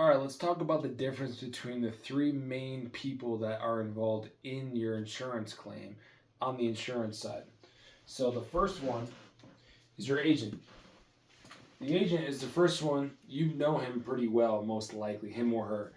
Alright, let's talk about the difference between the three main people that are involved in your insurance claim on the insurance side. So the first one is your agent. The agent is the first one. You know him pretty well, most likely, him or her.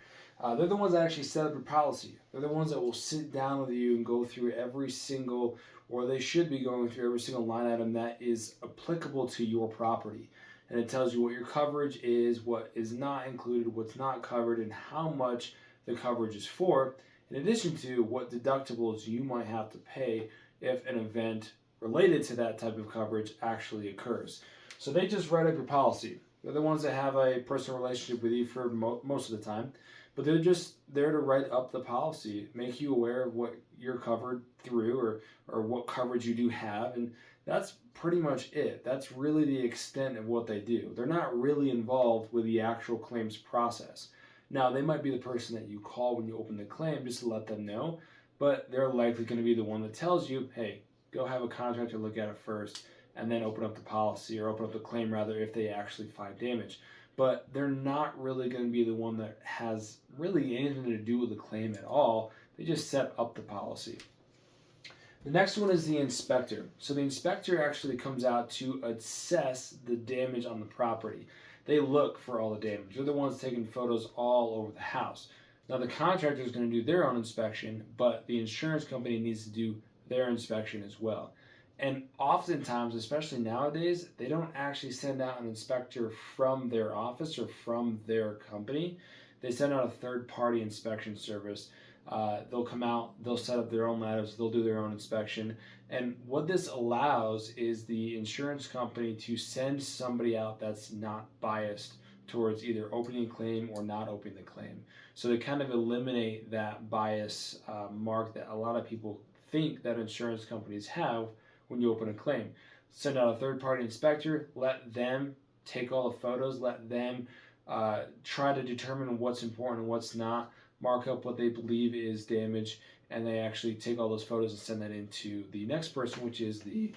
They're the ones that actually set up your policy. They're the ones that will sit down with you and go through every single, or they should be going through every single line item that is applicable to your property. And it tells you what your coverage is, what is not included, what's not covered, and how much the coverage is for, in addition to what deductibles you might have to pay if an event related to that type of coverage actually occurs. So they just write up your policy. They're the ones that have a personal relationship with you for most of the time, but they're just there to write up the policy, make you aware of what you're covered through, or what coverage you do have, and that's pretty much it. That's really the extent of what they do. They're not really involved with the actual claims process. Now, they might be the person that you call when you open the claim just to let them know, but they're likely going to be the one that tells you, hey, go have a contractor look at it first and then open up the policy, or open up the claim rather, if they actually find damage. But they're not really going to be the one that has really anything to do with the claim at all. They just set up the policy. The next one is the inspector. So the inspector actually comes out to assess the damage on the property. They look for all the damage. They're the ones taking photos all over the house. Now the contractor is going to do their own inspection, but the insurance company needs to do their inspection as well. And oftentimes, especially nowadays, they don't actually send out an inspector from their office or from their company. They send out a third-party inspection service. They'll come out, they'll set up their own ladders, they'll do their own inspection. And what this allows is the insurance company to send somebody out that's not biased towards either opening a claim or not opening the claim. So they kind of eliminate that bias mark that a lot of people think that insurance companies have when you open a claim. Send out a third-party inspector, let them take all the photos, let them try to determine what's important and what's not, mark up what they believe is damage, and they actually take all those photos and send that into the next person, which is the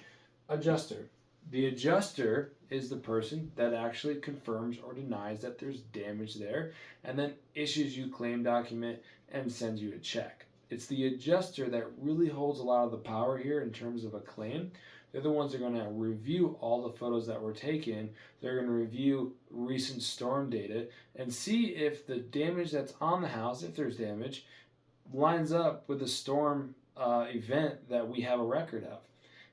adjuster. The adjuster is the person that actually confirms or denies that there's damage there, and then issues you a claim document and sends you a check. It's the adjuster that really holds a lot of the power here in terms of a claim. They're the ones that are going to review all the photos that were taken. They're going to review recent storm data and see if the damage that's on the house, if there's damage, lines up with the storm event that we have a record of.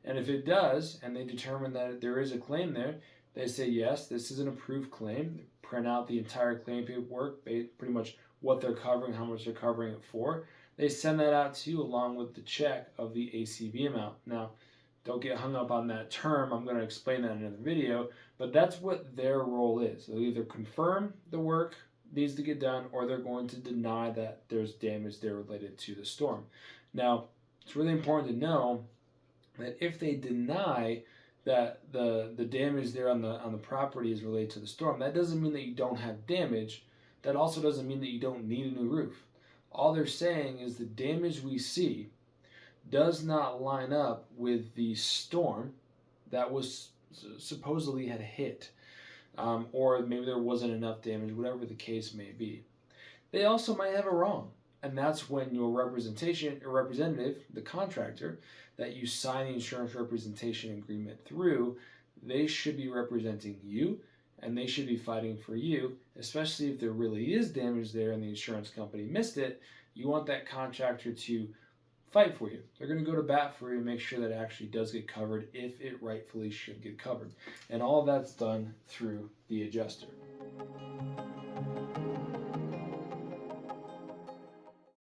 And if it does, and they determine that there is a claim there, they say, yes, this is an approved claim. They print out the entire claim paperwork, pretty much what they're covering, how much they're covering it for. They send that out to you along with the check of the ACV amount. Now, don't get hung up on that term. I'm going to explain that in another video, but that's what their role is. They'll either confirm the work needs to get done, or they're going to deny that there's damage there related to the storm. Now, it's really important to know that if they deny that the damage there on the property is related to the storm, that doesn't mean that you don't have damage. That also doesn't mean that you don't need a new roof. All they're saying is the damage we see does not line up with the storm that was supposedly had hit, or maybe there wasn't enough damage, whatever the case may be. They also might have it wrong, and that's when your representative, the contractor that you sign the insurance representation agreement through, they should be representing you, and they should be fighting for you, especially if there really is damage there and the insurance company missed it. You want that contractor to fight for you. They're going to go to bat for you and make sure that it actually does get covered if it rightfully should get covered. And all of that's done through the adjuster.